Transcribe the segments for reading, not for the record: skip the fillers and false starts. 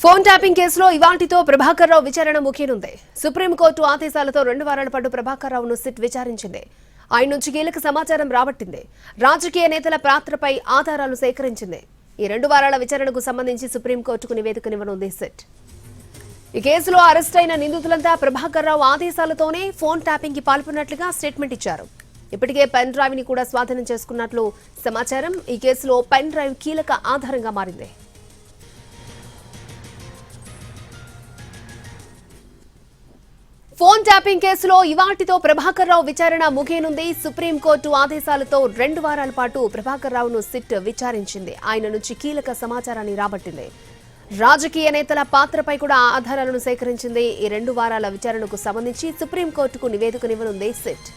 Phone tapping కేసులో ఇవాల్టితో ప్రభాకర్ రావు విచారణ ముగియనుంది. Supreme court ఆదేశాలతో 2 వారాల పాటు ప్రభాకర్ రావును సిట్ విచారించింది. ఆయన నుంచి కీలక సమాచారం రాబట్టింది. రాజకీయ నేతల పాత్రపై ఆధారాలు సేకరించింది. ఈ 2 వారాల విచారణకు సంబంధించి సుప్రీంకోర్టుకు నివేదికనివ్వనుంది సిట్. ఈ కేసులో అరెస్ట్ అయిన నిందితులంతా ప్రభాకర్ రావు ఆదేశాలతోనే ఫోన్ ట్యాపింగ్ కి పాల్పడినట్లుగా స్టేట్మెంట్ ఇచ్చారు. ఇప్పటికే పెన్ డ్రైవ్ ని కూడా స్వాధీనం చేసుకున్నట్లు సమాచారం. ఈ కేసులో పెన్ డ్రైవ్ కీలక ఆధారంగా మారింది. ఫోన్ ట్యాపింగ్ కేసులో ఇవాల్టితో ప్రభాకర్ రావు విచారణ ముగియనుంది. సుప్రీంకోర్టు ఆదేశాలతో 2 వారాల పాటు ప్రభాకర్ రావును సిట్ విచారించింది. ఆయన నుంచి కీలక సమాచారాన్ని రాబట్టింది. రాజకీయ నేతల పాత్రపై కూడా ఆధారాలను సేకరించింది. ఈ 2 వారాల విచారణకు సంబంధించి సుప్రీంకోర్టుకు నివేదికనివ్వనుంది సిట్.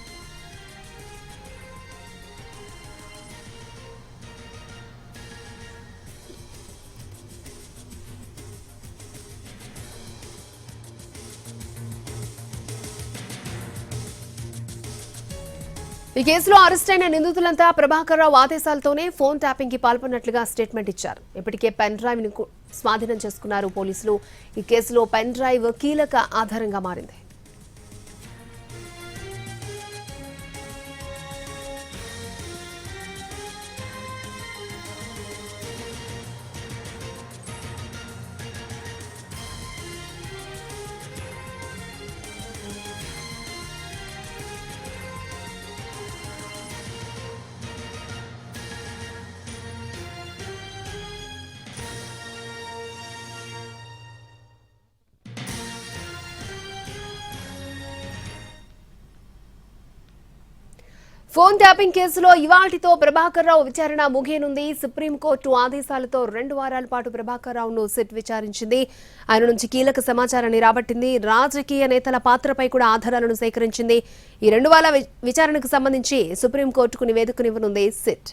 ఈ కేసులో అరెస్ట్ అయిన నిందితులంతా ప్రభాకర్ రావు ఆదేశాలతోనే ఫోన్ ట్యాపింగ్ కి పాల్పడినట్లుగా స్టేట్మెంట్ ఇచ్చారు. ఇప్పటికే పెన్ డ్రైవ్ ని స్వాధీనం చేసుకున్నారు పోలీసులు. ఈ కేసులో పెన్ డ్రైవ్ కీలక ఆధారంగా మారింది. ఫోన్ ట్యాపింగ్ కేసులో ఇవాల్టితో ప్రభాకర్ రావు విచారణ ముగియనుంది. సుప్రీంకోర్టు ఆదేశాలతో 2 వారాల పాటు ప్రభాకర్ రావును సిట్ విచారించింది. ఆయన నుంచి కీలక సమాచారాన్ని రాబట్టింది. రాజకీయ నేతల పాత్రపై కూడా ఆధారాలను సేకరించింది. ఈ 2 వారాల విచారణకు సంబంధించి సుప్రీంకోర్టుకు నివేదికనివ్వనుంది సిట్.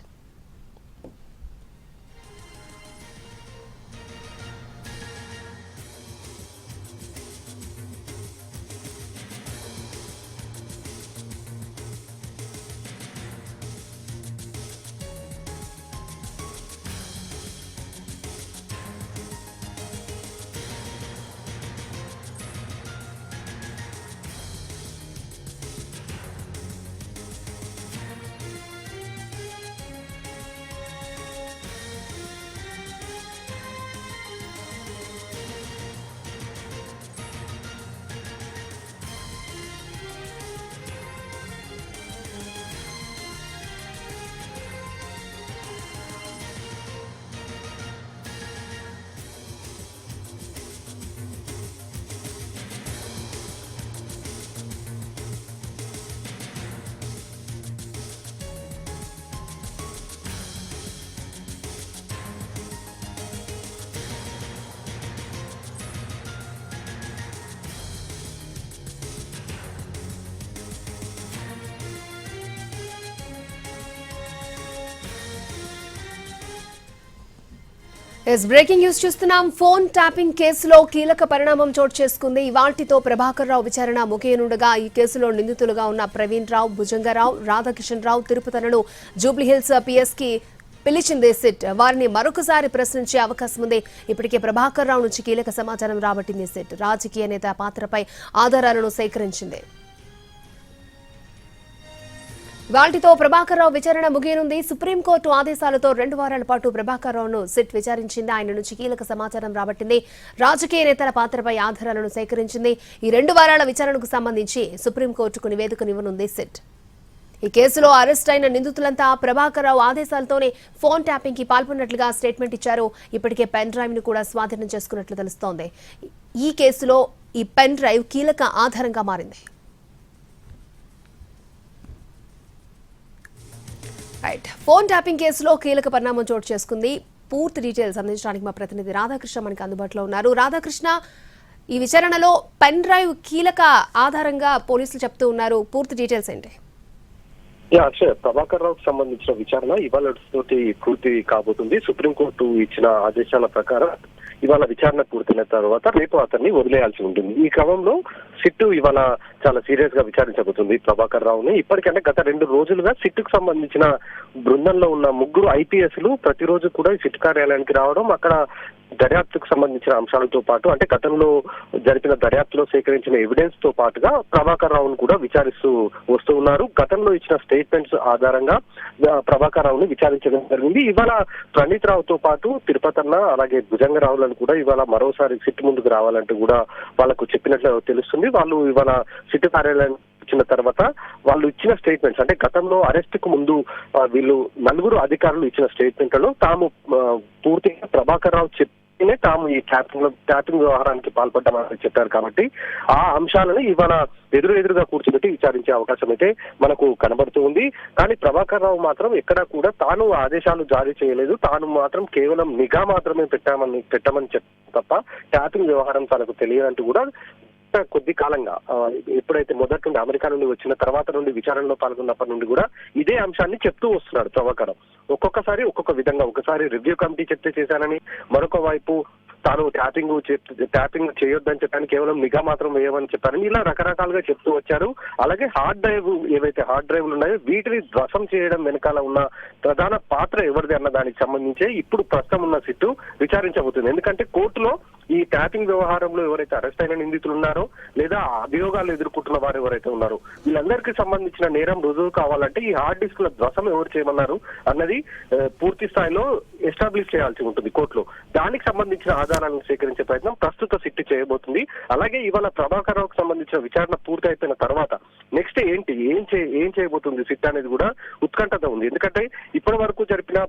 బ్రేకింగ్ న్యూస్ చూస్తున్నాం. ఫోన్ ట్యాపింగ్ కేసులో కీలక పరిణామం చోటు చేసుకుంది. ఇవాల్టితో ప్రభాకర్ రావు విచారణ ముగియనుండగా ఈ కేసులో నిందితులుగా ఉన్న ప్రవీణ్ రావు, భుజంగరావు, రాధాకిషన్ రావు తిరుపతలను జూబ్లీహిల్స్ పిఎస్ కి పిలిచింది సిట్. వారిని మరొకసారి ప్రశ్నించే అవకాశం ఉంది. ఇప్పటికే ప్రభాకర్ రావు నుంచి కీలక సమాచారం రాబట్టింది సిట్. రాజకీయ నేత పాత్రపై ఆధారాలను సేకరించింది. వాటితో ప్రభాకర్ రావు విచారణ ముగియనుంది. సుప్రీంకోర్టు ఆదేశాలతో 2 వారాల పాటు ప్రభాకర్ రావును సిట్ విచారించింది. ఆయన నుంచి కీలక సమాచారం రాబట్టింది. రాజకీయ నేతల పాత్రపై ఆధారాలను సేకరించింది. ఈ 2 వారాల విచారణకు సంబంధించి సుప్రీంకోర్టుకు నివేదికనివ్వనుంది సిట్. ఈ కేసులో అరెస్ట్ అయిన నిందితులంతా ప్రభాకర్ రావు ఆదేశాలతోనే ఫోన్ ట్యాపింగ్ కి పాల్పడినట్లుగా స్టేట్మెంట్ ఇచ్చారు. ఇప్పటికే పెన్ డ్రైవ్ ని కూడా స్వాధీనం చేసుకున్నట్లు తెలుస్తోంది. ఈ కేసులో ఈ పెన్ డ్రైవ్ కీలక ఆధారంగా మారింది. ఫోన్ ట్యాపింగ్ కేసులో కీలక పరిణామం చోటు చేసుకుంది. పూర్తి డీటెయిల్స్ అందించడానికి మా ప్రతినిధి రాధాకృష్ణ మనకి అందుబాటులో ఉన్నారు. రాధాకృష్ణ, ఈ విచారణలో పెన్ డ్రైవ్ కీలక ఆధారంగా పోలీసులు చెప్తూ ఉన్నారు. పూర్తి డీటెయిల్స్ ఏంటి? ప్రభాకర్ రావుకు సంబంధించిన విచారణ ఇవాళ తోటి పూర్తి కాబోతుంది. సుప్రీంకోర్టు ఇచ్చిన ఆదేశాల ప్రకారం ఇవాళ విచారణ పూర్తయిన తర్వాత రేపు అతన్ని వదిలేయాల్సి ఉంటుంది. ఈ క్రమంలో సిట్టు ఇవాళ చాలా సీరియస్ గా విచారించబోతుంది ప్రభాకర్ రావుని. ఇప్పటికంటే గత 2 రోజులుగా సిట్టుకు సంబంధించిన బృందంలో ఉన్న 3 IPSలు ప్రతిరోజు కూడా సిట్ కార్యాలయానికి రావడం, అక్కడ దర్యాప్తుకు సంబంధించిన అంశాలతో పాటు అంటే గతంలో జరిపిన దర్యాప్తులో సేకరించిన ఎవిడెన్స్ తో పాటుగా ప్రభాకర్ రావును కూడా విచారిస్తూ వస్తూ ఉన్నారు. గతంలో ఇచ్చిన స్టేట్మెంట్స్ ఆధారంగా ప్రభాకర్ రావుని విచారించడం జరిగింది. ఇవాళ ప్రణీత్ రావుతో పాటు తిరుపతన్న అలాగే భుజంగరావులను కూడా ఇవాళ మరోసారి సిట్ ముందుకు రావాలంటూ కూడా వాళ్ళకు చెప్పినట్లు తెలుస్తుంది. వాళ్ళు ఇవాళ సిట్ కార్యాలయం వచ్చిన తర్వాత వాళ్ళు ఇచ్చిన స్టేట్మెంట్స్ అంటే గతంలో అరెస్ట్ కు ముందు వీళ్ళు నలుగురు అధికారులు ఇచ్చిన స్టేట్మెంట్లలో తాము పూర్తిగా ప్రభాకర్ రావు చెప్పినే తాము ఈ ట్యాపింగ్ వ్యవహారానికి పాల్పడ్డామని చెప్పారు. కాబట్టి ఆ అంశాలను ఇవాళ ఎదురుగా కూర్చోబెట్టి విచారించే అవకాశం అయితే మనకు కనబడుతూ ఉంది. కానీ ప్రభాకర్ రావు మాత్రం ఎక్కడా కూడా తాను ఆదేశాలు జారీ చేయలేదు, తాను మాత్రం కేవలం నిఘా మాత్రమే పెట్టమని తప్ప ట్యాపింగ్ వ్యవహారం తనకు తెలియదంటూ కూడా కొద్ది కాలంగా ఎప్పుడైతే మొదటి నుండి అమెరికా నుండి వచ్చిన తర్వాత నుండి విచారణలో పాల్గొన్నప్పటి నుండి కూడా ఇదే అంశాన్ని చెప్తూ వస్తున్నాడు ప్రభాకర్. ఒక్కొక్కసారి ఒక్కొక్క విధంగా, ఒకసారి రివ్యూ కమిటీ చెప్తే చేశానని, మరొక వైపు తాను ట్యాపింగ్ చేయొద్దని చెప్పాను, కేవలం నిఘా మాత్రం వేయమని చెప్పారని, ఇలా రకరకాలుగా చెప్తూ వచ్చారు. అలాగే ఏవైతే హార్డ్ డ్రైవ్లు ఉన్నాయో వీటిని ధ్వంసం చేయడం వెనకాల ఉన్న ప్రధాన పాత్ర ఎవరిది అన్న దానికి సంబంధించి ఇప్పుడు ప్రస్తుతం ఉన్న సిట్టు విచారించబోతుంది. ఎందుకంటే కోర్టులో ఈ ట్యాపింగ్ వ్యవహారంలో ఎవరైతే అరెస్ట్ అయిన నిందితులు ఉన్నారో లేదా అభియోగాలు ఎదుర్కొంటున్న వారు ఎవరైతే ఉన్నారో వీళ్ళందరికీ సంబంధించిన నేరం రుజువు కావాలంటే ఈ హార్డ్ డిస్క్ల ధ్వంసం ఎవరు చేయమన్నారు అన్నది పూర్తి స్థాయిలో ఎస్టాబ్లిష్ చేయాల్సి ఉంటుంది కోర్టులో. దానికి సంబంధించిన ఆధారాలను సేకరించే ప్రయత్నం ప్రస్తుత సిట్ చేయబోతుంది. అలాగే ఇవాళ ప్రభాకర్ రావుకు సంబంధించిన విచారణ పూర్తి అయిపోయిన తర్వాత నెక్స్ట్ ఏం చేయబోతుంది సిట్ అనేది కూడా ఉత్కంఠత ఉంది. ఎందుకంటే ఇప్పటి వరకు జరిపిన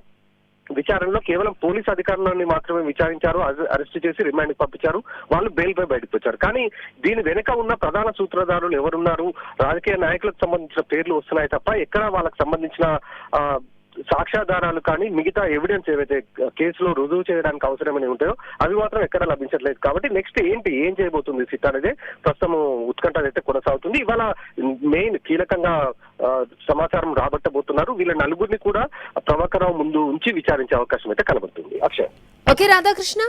విచారణలో కేవలం పోలీస్ అధికారులని మాత్రమే విచారించారు, అరెస్ట్ చేసి రిమాండ్ పంపించారు, వాళ్ళు బెయిల్ పై బయటకు వచ్చారు. కానీ దీని వెనుక ఉన్న ప్రధాన సూత్రధారులు ఎవరున్నారు, రాజకీయ నాయకులకు సంబంధించిన పేర్లు వస్తున్నాయి తప్ప ఎక్కడ వాళ్ళకి సంబంధించిన సాక్ష్యాధారాలు కానీ మిగతా ఎవిడెన్స్ ఏవైతే కేసులో రుజువు చేయడానికి అవసరమని ఉంటాయో అవి మాత్రం ఎక్కడ లభించట్లేదు. కాబట్టి నెక్స్ట్ ఏం చేయబోతుంది సిట్ అనేది ప్రస్తుతం ఉత్కంఠ అయితే కొనసాగుతుంది. ఇవాళ మెయిన్ కీలకంగా సమాచారం రాబట్టబోతున్నారు. వీళ్ళ నలుగురిని కూడా ప్రభాకర్ రావు ముందు ఉంచి విచారించే అవకాశం అయితే కనబడుతుంది. అక్షయ్. ఓకే రాధాకృష్ణ.